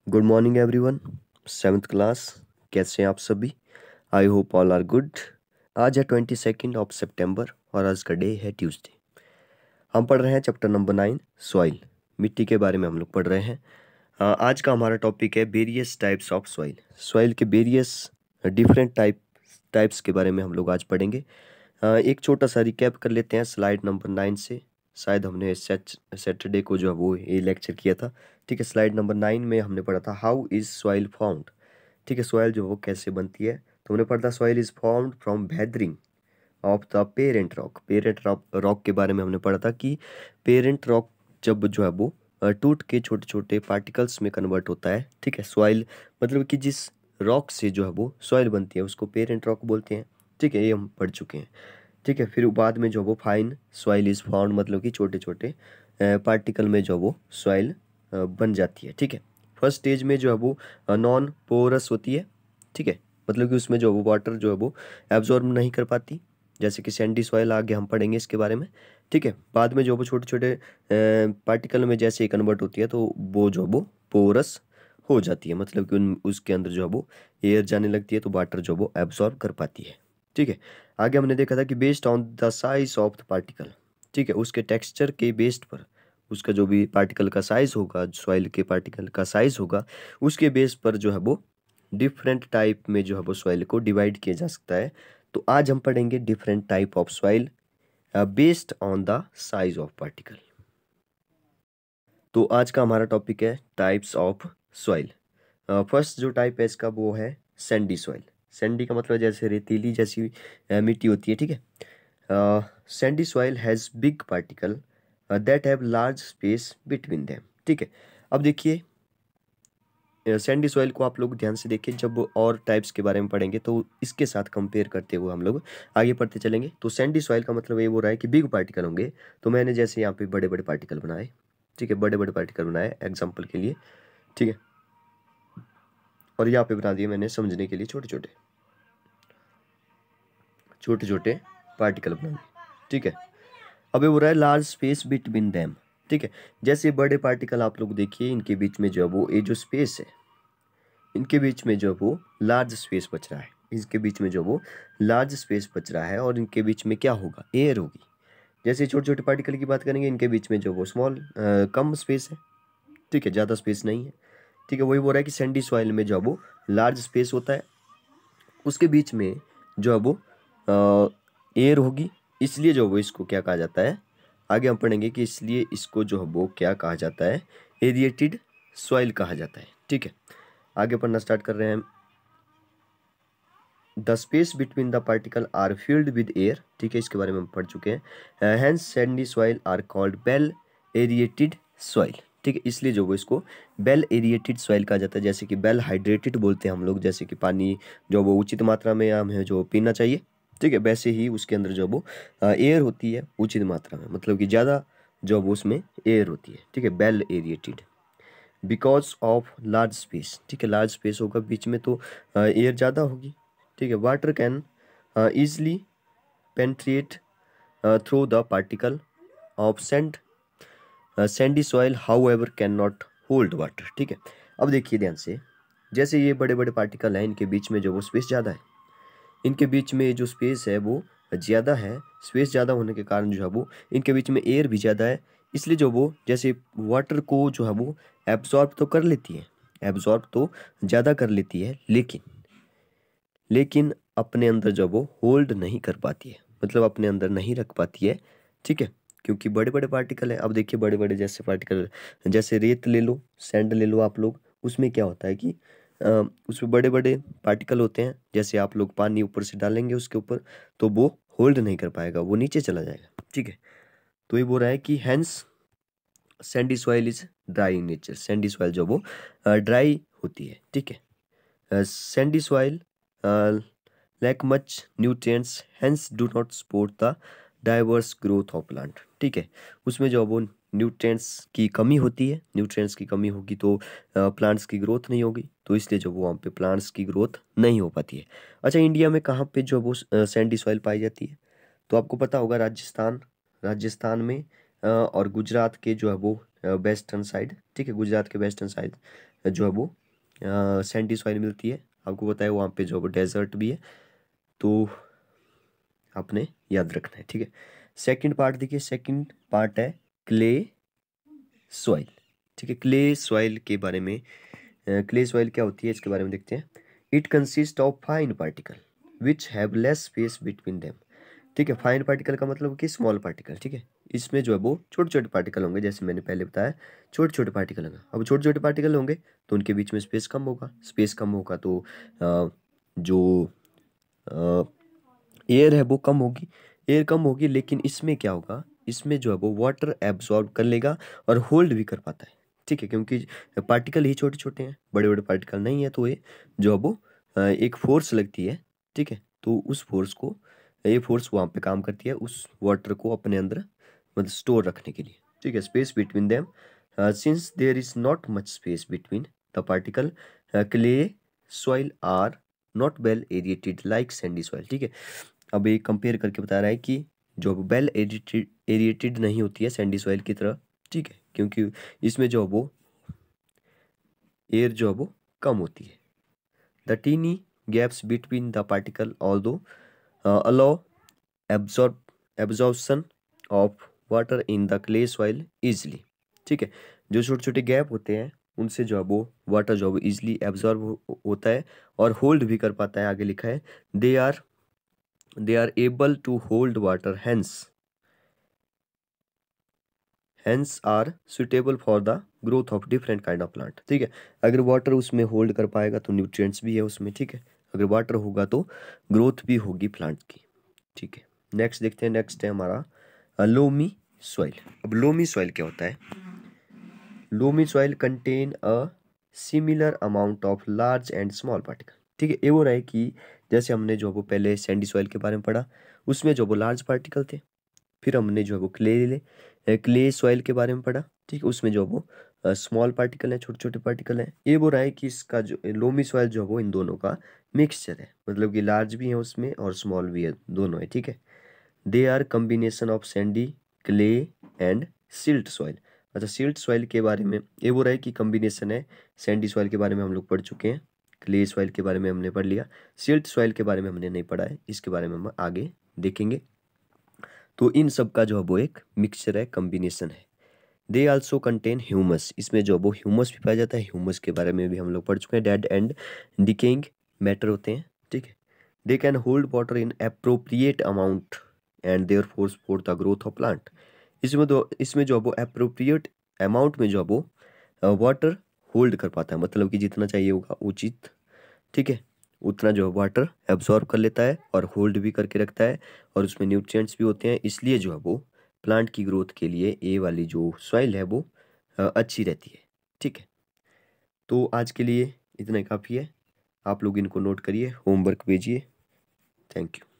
Good morning everyone. Seventh class, कैसे हैं आप सभी? I hope all are good. आज है 22 सितंबर और आज का डे है ट्यूसडे। हम पढ़ रहे हैं चैप्टर नंबर 9 सॉइल। मिट्टी के बारे में हम लोग पढ़ रहे हैं। आज का हमारा टॉपिक है various types of soil. Soil के वेरियस डिफरेंट टाइप्स के बारे में हम लोग आज पढ़ेंगे। एक छोटा सा रिकैप कर लेते हैं स्लाइड नंबर 9 से। शायद हमने सैटरडे को जो है वो ये लेक्चर किया था। ठीक है, स्लाइड नंबर 9 में हमने पढ़ा था हाउ इज सॉइल फाउंड। ठीक है, सॉइल जो वो कैसे बनती है तो हमने पढ़ा था soil is found from weathering of the parent rock. Parent rock के बारे में हमने पढ़ा था कि पेरेंट रॉक जब जो है वो टूट के छोटे छोटे पार्टिकल्स में कन्वर्ट होता है। ठीक है, सॉइल मतलब कि जिस रॉक से जो है वो सॉइल बनती है उसको पेरेंट रॉक बोलते हैं। ठीक है, ये हम पढ़ चुके हैं। ठीक है, फिर बाद में जो वो फाइन सॉइल इज फाउंड मतलब कि छोटे छोटे पार्टिकल में जो वो सॉइल बन जाती है। ठीक है, फर्स्ट स्टेज में जो है वो नॉन पोरस होती है। ठीक है, मतलब कि उसमें जो वो वाटर जो है वो एब्जॉर्ब नहीं कर पाती, जैसे कि सैंडी सॉइल, आगे हम पढ़ेंगे इसके बारे में। ठीक है, बाद में जो वो छोटे छोटे पार्टिकल में जैसे ही कन्वर्ट होती है तो वो जो वो पोरस हो जाती है, मतलब कि उन उसके अंदर जो है वो एयर जाने लगती है तो वाटर जो वो एब्जॉर्ब कर पाती है। ठीक है, आगे हमने देखा था कि based on the size of the particle. ठीक है, उसके टेक्सचर के बेस्ड पर उसका जो भी पार्टिकल का साइज होगा, सॉइल के पार्टिकल का साइज होगा, उसके बेस पर जो है वो डिफरेंट टाइप में जो है वो सॉइल को डिवाइड किया जा सकता है। तो आज हम पढ़ेंगे different type of soil based on the size of particle. तो आज का हमारा टॉपिक है टाइप्स ऑफ सॉइल। फर्स्ट जो टाइप है इसका वो है सैंडी सॉइल। सैंडी का मतलब जैसे रेतीली जैसी मिट्टी होती है। ठीक है, sandy soil has big particle that have large space between them. ठीक है, अब देखिए सैंडी सॉइल को आप लोग ध्यान से देखिए, जब और टाइप्स के बारे में पढ़ेंगे तो इसके साथ कंपेयर करते हुए हम लोग आगे पढ़ते चलेंगे। तो सैंडी सॉइल का मतलब ये हो रहा है कि बिग पार्टिकल होंगे। तो मैंने जैसे यहाँ पे बड़े बड़े पार्टिकल बनाए। ठीक है, बड़े बड़े पार्टिकल बनाए एग्जाम्पल के लिए। ठीक है, और यहाँ पे बना दिए मैंने समझने के लिए छोटे छोटे छोटे छोटे पार्टिकल बना दिए। ठीक है, अब ये हो रहा है लार्ज स्पेस बिटवीन देम। ठीक है, जैसे बड़े पार्टिकल आप लोग देखिए, इनके बीच में जो है वो ये जो स्पेस है, इनके बीच में जो वो लार्ज स्पेस बच रहा है, इसके बीच में जो वो लार्ज स्पेस बच रहा है, और इनके बीच में क्या होगा, एयर होगी। जैसे छोटे छोटे पार्टिकल की बात करेंगे, इनके बीच में जो वो कम स्पेस है। ठीक है, ज़्यादा स्पेस नहीं है। ठीक है, वही बोल रहा है कि सैंडी सॉइल में जो वो लार्ज स्पेस होता है, उसके बीच में जो है वो एयर होगी, इसलिए जो वो इसको क्या कहा जाता है, आगे हम पढ़ेंगे कि इसलिए इसको जो है वो क्या कहा जाता है, एरिएटेड सॉइल कहा जाता है। ठीक है, आगे पढ़ना स्टार्ट कर रहे हैं। The space between the particle are filled with air. ठीक है, इसके बारे में हम पढ़ चुके हैं। Hence sandy soil are called well aerated soil. ठीक है, इसलिए जो वो इसको वेल एरिएटेड सॉइल कहा जाता है, जैसे कि वेल हाइड्रेटेड बोलते हैं हम लोग, जैसे कि पानी जो वो उचित मात्रा में हमें जो पीना चाहिए। ठीक है, वैसे ही उसके अंदर जो वो एयर होती है उचित मात्रा में, मतलब कि ज़्यादा जो वो उसमें एयर होती है। ठीक है, well aerated because of large space. ठीक है, लार्ज स्पेस होगा बीच में तो एयर ज़्यादा होगी। ठीक है, water can easily penetrate through the particle of sandy soil however can not hold water. ठीक है, अब देखिए ध्यान से, जैसे ये बड़े बड़े पार्टिकल हैं, इनके बीच में जो वो स्पेस ज़्यादा है, इनके बीच में जो स्पेस है वो ज़्यादा है। स्पेस ज़्यादा होने के कारण जो है वो इनके बीच में एयर भी ज़्यादा है, इसलिए जो वो जैसे वाटर को जो है वो एब्जॉर्ब तो कर लेती है, एब्जॉर्ब तो ज़्यादा कर लेती है, लेकिन अपने अंदर जो वो होल्ड नहीं कर पाती है, मतलब अपने अंदर नहीं रख पाती है। ठीक है, क्योंकि बड़े बड़े पार्टिकल है। अब देखिए बड़े बड़े जैसे पार्टिकल, जैसे रेत ले लो, सैंड ले लो आप लोग, उसमें क्या होता है कि उसमें बड़े बड़े पार्टिकल होते हैं। जैसे आप लोग पानी ऊपर से डालेंगे उसके ऊपर तो वो होल्ड नहीं कर पाएगा, वो नीचे चला जाएगा। ठीक है, तो ये बोल रहा है कि hence sandy soil is dry in nature. Sandy soil जो वो ड्राई होती है। ठीक है, sandy soil lack much nutrients hence do not support the diverse growth of plant। ठीक है, उसमें जो वो न्यूट्रिएंट्स की कमी होती है, न्यूट्रिएंट्स की कमी होगी तो प्लांट्स की ग्रोथ नहीं होगी, तो इसलिए जो वो वहाँ पे प्लांट्स की ग्रोथ नहीं हो पाती है। अच्छा, इंडिया में कहाँ पे जो वो सैंडी सॉइल पाई जाती है, तो आपको पता होगा राजस्थान, राजस्थान में और गुजरात के जो है वो वेस्टर्न साइड, ठीक है, गुजरात के वेस्टर्न साइड जो है वो सैंडी सॉइल मिलती है। आपको पता है वहाँ पे जो है वो डेजर्ट भी है, तो आपने याद रखना है, ठीक है। सेकंड पार्ट देखिए, सेकंड पार्ट है क्ले सॉइल, ठीक है। क्ले सॉइल के बारे में, क्ले सॉइल क्या होती है इसके बारे में देखते हैं। It consist of fine particle which have less space between them, ठीक है। फाइन पार्टिकल का मतलब कि स्मॉल पार्टिकल, ठीक है। इसमें जो है वो छोटे छोटे पार्टिकल होंगे, जैसे मैंने पहले बताया छोटे छोटे पार्टिकल होंगे। अब छोटे छोटे पार्टिकल होंगे तो उनके बीच में स्पेस कम होगा, स्पेस कम होगा तो जो एयर है वो कम होगी, एयर कम होगी, लेकिन इसमें क्या होगा, इसमें जो है वो वाटर एब्जॉर्ब कर लेगा और होल्ड भी कर पाता है, ठीक है, क्योंकि पार्टिकल ही छोटे छोटे हैं, बड़े बड़े पार्टिकल नहीं है। तो ये जो है वो एक फोर्स लगती है, ठीक है, तो उस फोर्स को, ये फोर्स वहाँ पे काम करती है उस वाटर को अपने अंदर मतलब स्टोर रखने के लिए, ठीक है। Space between them, since there is not much space between the particle, clay soil are not well aerated like sandy soil, ठीक है। अब ये कंपेयर करके बता रहा है कि जो वेल एरिएटेड एरिएटेड नहीं होती है सैंडी सॉइल की तरह, ठीक है, क्योंकि इसमें जो है वो एयर जो है वो कम होती है। The tiny gaps between the particle although allow absorption of water in the clay soil easily, ठीक है। जो छोटे छोटे गैप होते हैं उनसे जो है वो वाटर जो है वो इजली एब्जॉर्ब होता है और होल्ड भी कर पाता है। आगे लिखा है they are able to hold water, hence are suitable for the growth of different kind of plant, ठीक है। अगर वाटर उसमें होल्ड कर पाएगा तो न्यूट्रिएंट्स भी है उसमें, ठीक है। अगर वाटर होगा तो ग्रोथ भी होगी प्लांट की, ठीक है। नेक्स्ट देखते हैं, नेक्स्ट है हमारा लोमी सॉइल। अब लोमी सॉइल क्या होता है? Loamy soil contain a similar amount of large and small particle, ठीक है। ये वो रहा है कि जैसे हमने जो वो पहले सैंडी सॉइल के बारे में पढ़ा, उसमें जो वो लार्ज पार्टिकल थे, फिर हमने जो है वो क्ले सॉइल के बारे में पढ़ा, ठीक है, उसमें जो वो स्मॉल पार्टिकल है, छोटे छोटे पार्टिकल हैं। ये बोल रहा है कि इसका जो लोमी सॉइल जो वो इन दोनों का मिक्सचर है, मतलब कि लार्ज भी है उसमें और स्मॉल भी है, दोनों है, ठीक है। They are combination of sandy, clay and silt soil. अच्छा, सिल्ट सॉइल के बारे में ये बोल रहा है कि कम्बिनेशन है। सैंडी सॉइल के बारे में हम लोग पढ़ चुके हैं, क्ले सॉइल के बारे में हमने पढ़ लिया, सिल्ट सॉइल के बारे में हमने नहीं पढ़ा है, इसके बारे में हम आगे देखेंगे। तो इन सब का जो है वो एक मिक्सचर है, कम्बिनेशन है। दे आल्सो कंटेन ह्यूमस, इसमें जो वो ह्यूमस भी पाया जाता है, ह्यूमस के बारे में भी हम लोग पढ़ चुके हैं। डेड एंड डिकेइंग मैटर होते हैं, ठीक है। They can hold water in appropriate amount and their force for the growth of plant. इसमें जो वो अप्रोप्रिएट अमाउंट में जो वो वाटर होल्ड कर पाता है, मतलब कि जितना चाहिए होगा उचित, ठीक है, उतना जो वाटर एब्जॉर्ब कर लेता है और होल्ड भी करके रखता है, और उसमें न्यूट्रिएंट्स भी होते हैं, इसलिए जो है वो प्लांट की ग्रोथ के लिए ये वाली जो सॉइल है वो अच्छी रहती है, ठीक है। तो आज के लिए इतना काफ़ी है, आप लोग इनको नोट करिए, होमवर्क भेजिए। Thank you.